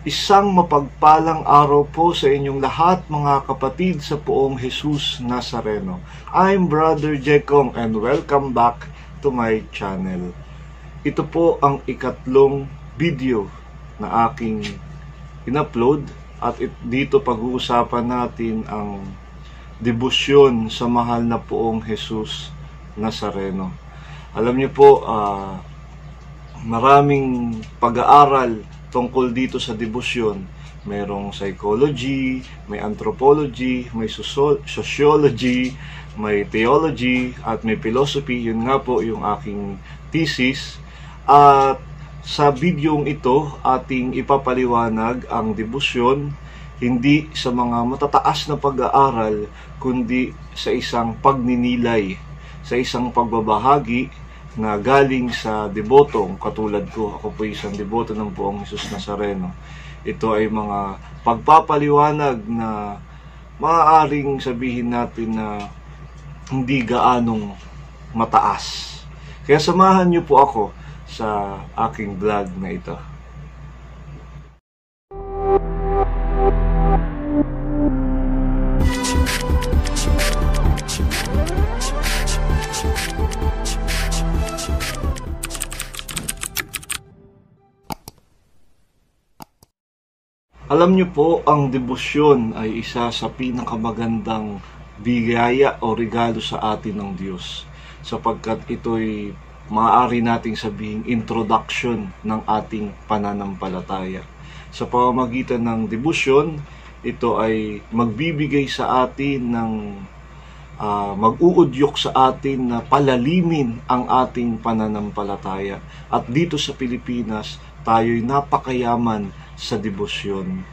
Isang mapagpalang araw po sa inyong lahat mga kapatid sa poong Jesus Nazareno. I'm Brother Jekong and welcome back to my channel. Ito po ang ikatlong video na aking in-upload at dito pag-uusapan natin ang debosyon sa mahal na poong Jesus Nazareno. Alam niyo po, maraming pag-aaral tungkol dito sa debosyon. Mayroong psychology, may anthropology, may sociology, may theology, at may philosophy. Yun nga po yung aking thesis. At sa videong ito, ating ipapaliwanag ang debosyon hindi sa mga matataas na pag-aaral, kundi sa isang pagninilay, sa isang pagbabahagi na galing sa debotong katulad ko. Ako po isang deboto ng poong Jesus Nazareno. Ito ay mga pagpapaliwanag na maaaring sabihin natin na hindi gaanong mataas. Kaya samahan niyo po ako sa aking vlog na ito. Alam niyo po, ang debosyon ay isa sa pinakamagandang biyaya o regalo sa atin ng Diyos, sapagkat ito'y maaari nating sabihing introduction ng ating pananampalataya. Sa pamamagitan ng debosyon, ito ay magbibigay sa atin ng mag-uudyok sa atin na palalimin ang ating pananampalataya. At dito sa Pilipinas, tayo'y napakayaman sa debosyon.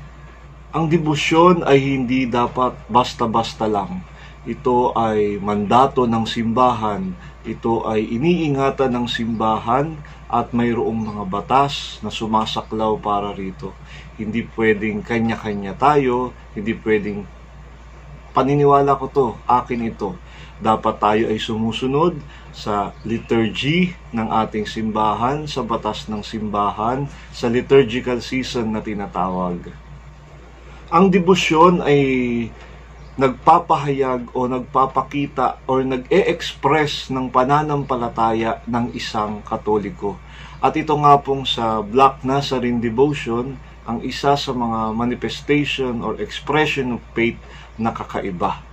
Ang debosyon ay hindi dapat basta-basta lang. Ito ay mandato ng simbahan. Ito ay iniingatan ng simbahan at mayroong mga batas na sumasaklaw para rito. Hindi pwedeng kanya-kanya tayo, hindi pwedeng paniniwala ko to, akin ito. Dapat tayo ay sumusunod sa liturgy ng ating simbahan, sa batas ng simbahan, sa liturgical season na tinatawag. Ang debosyon ay nagpapahayag o nagpapakita o nag-e-express ng pananampalataya ng isang Katoliko. At ito nga pong sa Black Nazarene Devotion, ang isa sa mga manifestation or expression of faith na kakaiba.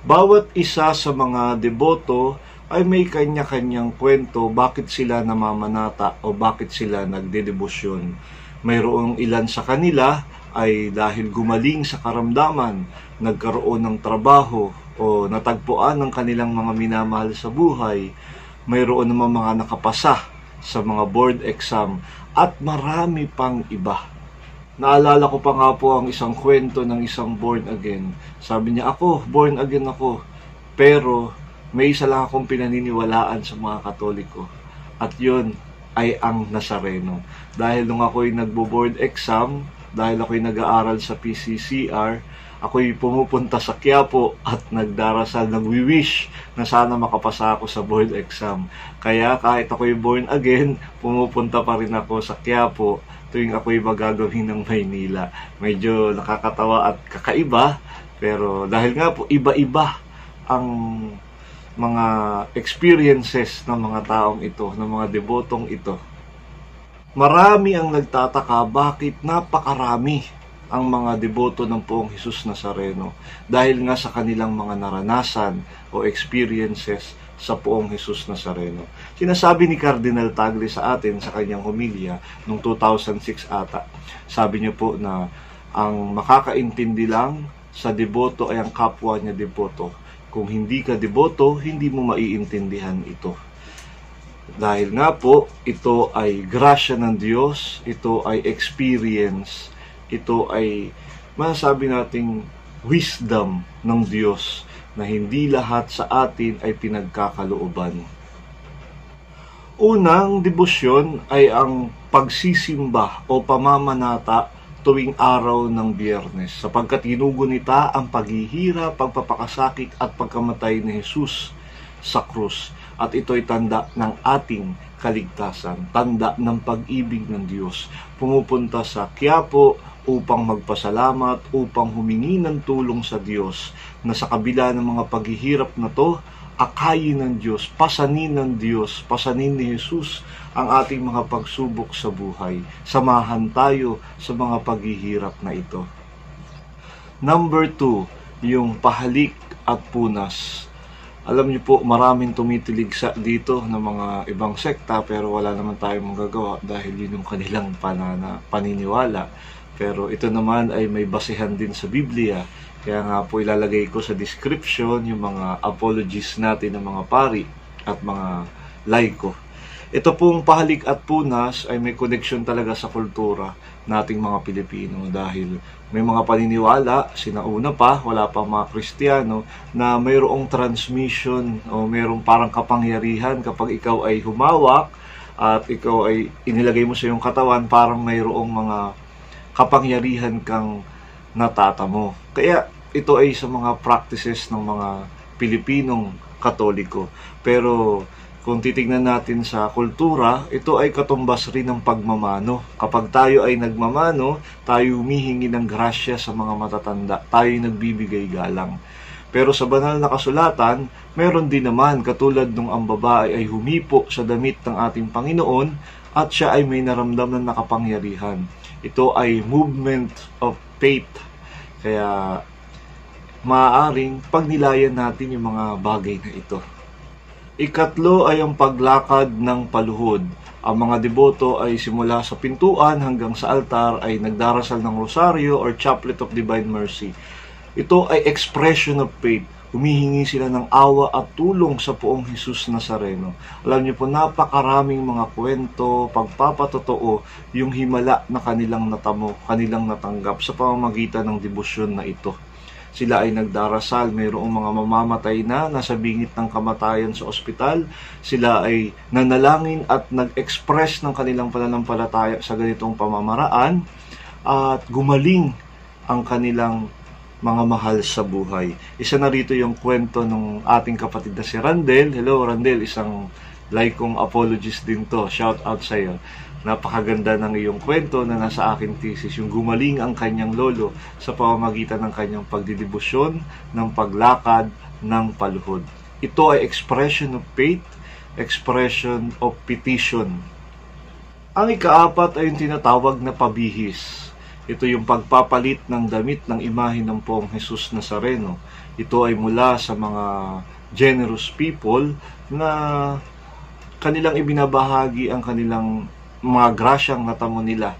Bawat isa sa mga deboto ay may kanya-kanyang kwento bakit sila namamanata o bakit sila nagdedebosyon. Mayroong ilan sa kanila ay dahil gumaling sa karamdaman, nagkaroon ng trabaho o natagpuan ng kanilang mga minamahal sa buhay. Mayroon naman mga nakapasa sa mga board exam at marami pang iba. Naalala ko pa nga po ang isang kwento ng isang born again. Sabi niya, ako, born again ako. Pero may isa lang akong pinaniniwalaan sa mga Katoliko. At yun ay ang Nazareno. Dahil nung ako'y nagbo-board exam, dahil ako'y nag-aaral sa PCCR, ako'y pumupunta sa Quiapo at nagdarasal, nagwi-wish na sana makapasa ako sa board exam. Kaya kahit ako'y born again, pumupunta pa rin ako sa Quiapo tuwing ako'y magagawin ng Maynila. Medyo nakakatawa at kakaiba, pero dahil nga po iba-iba ang mga experiences ng mga taong ito, ng mga debotong ito. Marami ang nagtataka bakit napakarami ang mga deboto ng poong Jesus Nazareno dahil nga sa kanilang mga naranasan o experiences sa poong Jesus Nazareno. Sinasabi ni Cardinal Tagle sa atin sa kanyang homilya noong 2006 ata. Sabi niya po na ang makakaintindi lang sa deboto ay ang kapwa niya deboto. Kung hindi ka deboto, hindi mo maiintindihan ito. Dahil nga po, ito ay grasya ng Diyos, ito ay experience, ito ay masasabi nating wisdom ng Diyos na hindi lahat sa atin ay pinagkakalooban. Unang debosyon ay ang pagsisimba o pamamanata tuwing araw ng Biyernes, sapagkat ginugunita ang paghihirap, pagpapakasakit at pagkamatay ni Jesus sa krus. At ito'y tanda ng ating kaligtasan, tanda ng pag-ibig ng Diyos. Pumupunta sa Quiapo upang magpasalamat, upang humingi ng tulong sa Diyos na sa kabila ng mga paghihirap na to, akayin ng Diyos, pasanin ng Diyos, pasanin ni Jesus ang ating mga pagsubok sa buhay. Samahan tayo sa mga paghihirap na ito. Number 2, yung pahalik at punas. Alam niyo po, maraming tumitilig dito ng mga ibang sekta, pero wala naman tayong magagawa dahil yun yung kanilang paniniwala. Pero ito naman ay may basehan din sa Biblia. Kaya nga po ilalagay ko sa description yung mga apologies natin ng mga pari at mga laiko. Ito pong pahalik at punas ay may connection talaga sa kultura nating mga Pilipino dahil may mga paniniwala, sinauna pa, wala pa mga Kristiyano, na mayroong transmission o mayroong parang kapangyarihan kapag ikaw ay humawak at ikaw ay inilagay mo sa iyong katawan, parang mayroong mga kapangyarihan kang natatamo. Kaya ito ay sa mga practices ng mga Pilipinong Katoliko. Pero kung titignan natin sa kultura, ito ay katumbas rin ng pagmamano. Kapag tayo ay nagmamano, tayo humihingi ng grasya sa mga matatanda. Tayo ay nagbibigay galang. Pero sa banal na kasulatan, meron din naman katulad nung ang babae ay humipo sa damit ng ating Panginoon at siya ay may naramdaman na kapangyarihan. Ito ay movement of faith. Kaya maaaring pagnilayan natin yung mga bagay na ito. Ikatlo ay ang paglakad ng paluhod. Ang mga deboto ay simula sa pintuan hanggang sa altar ay nagdarasal ng rosaryo or chaplet of divine mercy. Ito ay expression of faith. Humihingi sila ng awa at tulong sa poong Jesus Nazareno. Alam niyo po, napakaraming mga kwento, pagpapatotoo, yung himala na kanilang natamo, kanilang natanggap sa pamamagitan ng debosyon na ito. Sila ay nagdarasal, mayroong mga mamamatay na nasa bingit ng kamatayan sa ospital. Sila ay nanalangin at nag-express ng kanilang pananampalataya sa ganitong pamamaraan at gumaling ang kanilang mga mahal sa buhay. Isa na rito yung kwento ng ating kapatid na si Randel. Hello Randel, isang laikong apologist din to. Shout out sa iyo. Napakaganda ng iyong kwento na nasa aking thesis, yung gumaling ang kanyang lolo sa pamamagitan ng kanyang pagdidibusyon, ng paglakad, ng paluhod. Ito ay expression of faith, expression of petition. Ang ikaapat ay yung tinatawag na pabihis. Ito yung pagpapalit ng damit ng imahe ng poong Jesus Nazareno. Ito ay mula sa mga generous people na kanilang ibinabahagi ang kanilang mga grasyang natamo nila.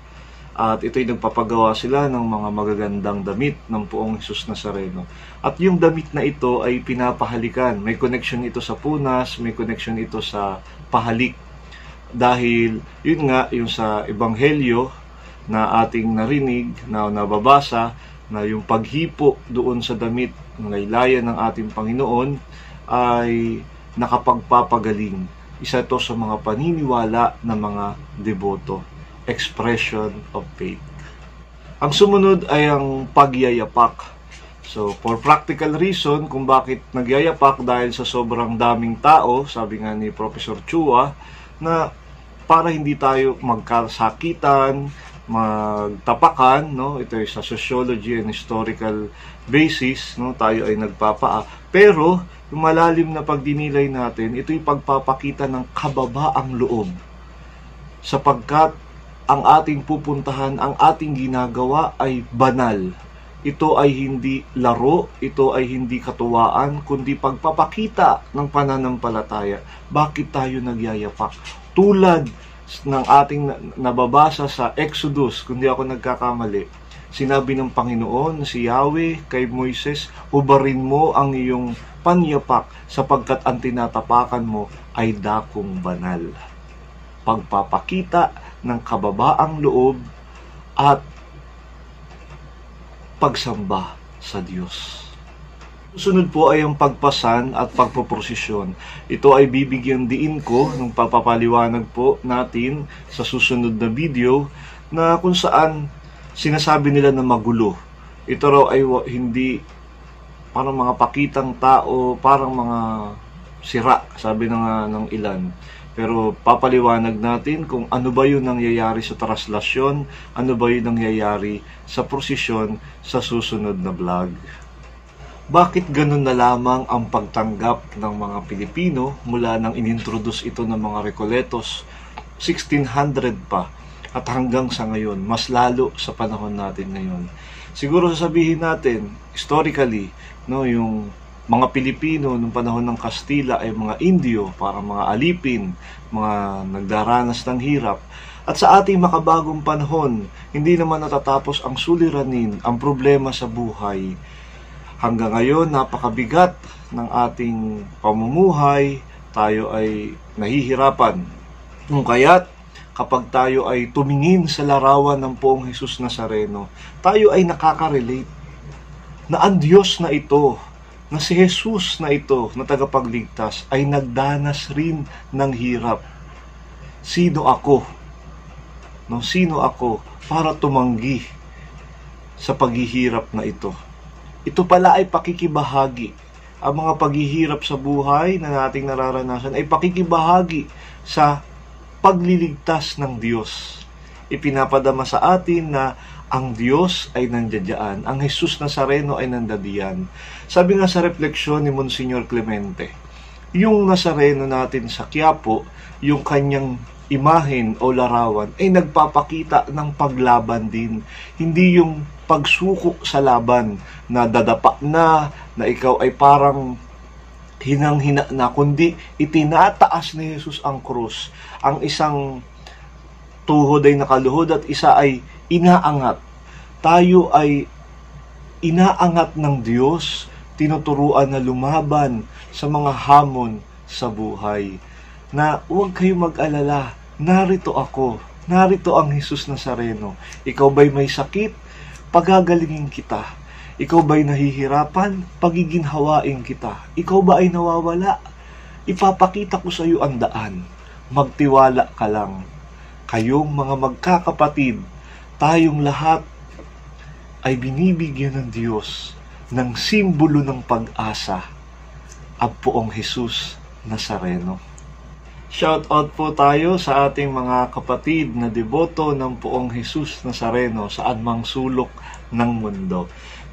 At ito'y nagpapagawa sila ng mga magagandang damit ng poong Jesus Nazareno. At yung damit na ito ay pinapahalikan. May connection ito sa punas, may connection ito sa pahalik. Dahil yun nga, yung sa Ebanghelyo na ating narinig, na nababasa, na yung paghipo doon sa damit ng laylayan ng ating Panginoon ay nakapagpapagaling. Isa ito sa mga paniniwala ng mga deboto. Expression of faith. Ang sumunod ay ang pagyayapak. So, for practical reason, kung bakit nagyayapak dahil sa sobrang daming tao, sabi nga ni Professor Chua, na para hindi tayo magkasakitan, magtapakan, no? Ito ay sa sociology and historical basis, no? Tayo ay nagpapaa. Pero, yung malalim na pagdinilay natin, ito'y pagpapakita ng kababaang loob. Sapagkat ang ating pupuntahan, ang ating ginagawa ay banal. Ito ay hindi laro, ito ay hindi katuwaan, kundi pagpapakita ng pananampalataya. Bakit tayo nagyayapak? Tulad ng ating nababasa sa Exodus, kung di ako nagkakamali, sinabi ng Panginoon, si Yahweh kay Moises, hubarin mo ang iyong panyapak sapagkat ang tinatapakan mo ay dakong banal. Pagpapakita ng kababaang loob at pagsamba sa Diyos. Sunod po ay ang pagpasan at pagpoprosesyon. Ito ay bibigyan diin ko ng papapaliwanag po natin sa susunod na video na kung saan sinasabi nila na magulo. Ito raw ay hindi parang mga pakitang tao, parang mga sira, sabi ng ilan. Pero papaliwanag natin kung ano ba yung nangyayari sa traslasyon, ano ba yung nangyayari sa prosesyon sa susunod na vlog. Bakit ganun na lamang ang pagtanggap ng mga Pilipino mula nang inintroduce ito ng mga Recoletos 1600 pa at hanggang sa ngayon, mas lalo sa panahon natin ngayon? Siguro sasabihin natin, historically, no, yung mga Pilipino noong panahon ng Kastila ay mga Indio, para mga alipin, mga nagdaranas ng hirap. At sa ating makabagong panahon, hindi naman natatapos ang suliranin, ang problema sa buhay. Hanggang ngayon, napakabigat ng ating pamumuhay, tayo ay nahihirapan. Kung kaya't, kapag tayo ay tumingin sa larawan ng Poong Jesus Nazareno, tayo ay nakaka-relate na ang Diyos na ito, na si Jesus na ito, na tagapagligtas, ay nagdanas rin ng hirap. Sino ako? No, sino ako para tumanggi sa paghihirap na ito? Ito pala ay pakikibahagi. Ang mga paghihirap sa buhay na nating nararanasan ay pakikibahagi sa pagliligtas ng Diyos. Ipinapadama sa atin na ang Diyos ay nandiyan, ang Jesus Nazareno ay nandadiyan. Sabi nga sa refleksyon ni Monsignor Clemente, yung Nazareno natin sa Quiapo, yung kanyang imahen o larawan ay nagpapakita ng paglaban din. Hindi yung pagsuko sa laban na dadapa na ikaw ay parang hinang-hina na, kundi itinataas ni Jesus ang krus. Ang isang tuhod ay nakaluhod at isa ay inaangat. Tayo ay inaangat ng Diyos, tinuturuan na lumaban sa mga hamon sa buhay. Na huwag kayong mag-alala, narito ako, narito ang Jesus Nazareno. Ikaw ba'y may sakit? Pagagalingin kita. Ikaw ba'y nahihirapan? Pagiginhawain kita. Ikaw ba ay nawawala? Ipapakita ko sa iyo ang daan. Magtiwala ka lang. Kayong mga magkakapatid, tayong lahat ay binibigyan ng Diyos ng simbolo ng pag-asa, ang Poong Jesus Nazareno. Shout out po tayo sa ating mga kapatid na deboto ng Poong Jesus Nazareno sa anumang sulok ng mundo.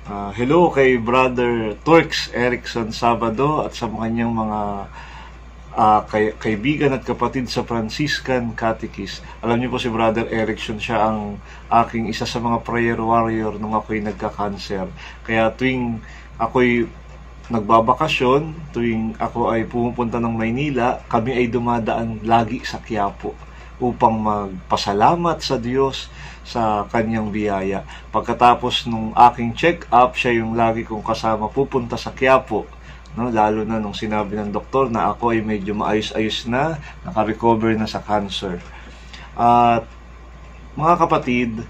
Hello kay Brother Turks Erickson Sabado at sa kanyang mga kaibigan at kapatid sa Franciscan Catechist. Alam niyo po si Brother Erickson, siya ang aking isa sa mga prayer warrior nung ako'y nagka-cancer. Kaya tuwing ako'y nagbabakasyon, tuwing ako ay pumupunta ng Maynila, kami ay dumadaan lagi sa Quiapo upang magpasalamat sa Diyos sa kanyang biyaya. Pagkatapos nung aking check-up, siya yung lagi kong kasama pupunta sa Quiapo. No, lalo na nung sinabi ng doktor na ako ay medyo maayos-ayos na, naka-recover na sa cancer. At mga kapatid,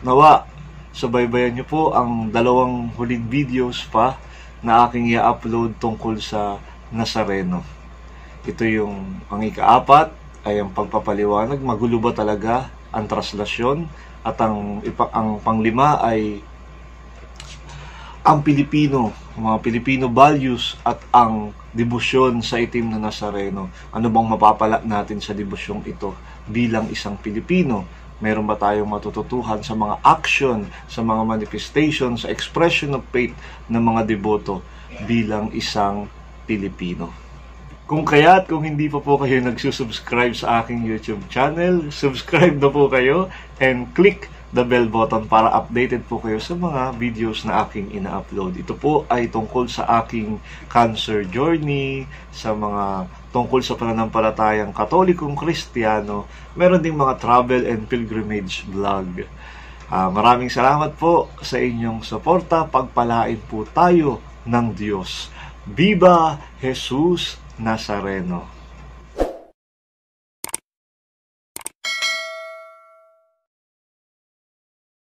nawa, subaybayan niyo po ang dalawang huling videos pa na aking i-upload tungkol sa Nazareno. Ito yung ang ika-4 ay ang pagpapaliwanag, magulo ba talaga ang traslasyon, at ang panglima ay ang Pilipino, mga Pilipino values at ang debosyon sa itim na Nazareno. Ano bang mapapala natin sa debosyong ito bilang isang Pilipino? Meron ba tayong matututuhan sa mga action, sa mga manifestation, sa expression of faith ng mga deboto bilang isang Pilipino? Kung kaya't kung hindi pa po kayo nagsusubscribe sa aking YouTube channel, subscribe na po kayo and click the bell button para updated po kayo sa mga videos na aking ina-upload. Ito po ay tungkol sa aking cancer journey, sa mga tungkol sa pananampalatayang Katolikong Kristiyano, meron ding mga travel and pilgrimage vlog. Maraming salamat po sa inyong suporta. Pagpalain po tayo ng Diyos. Viva Jesus Nazareno!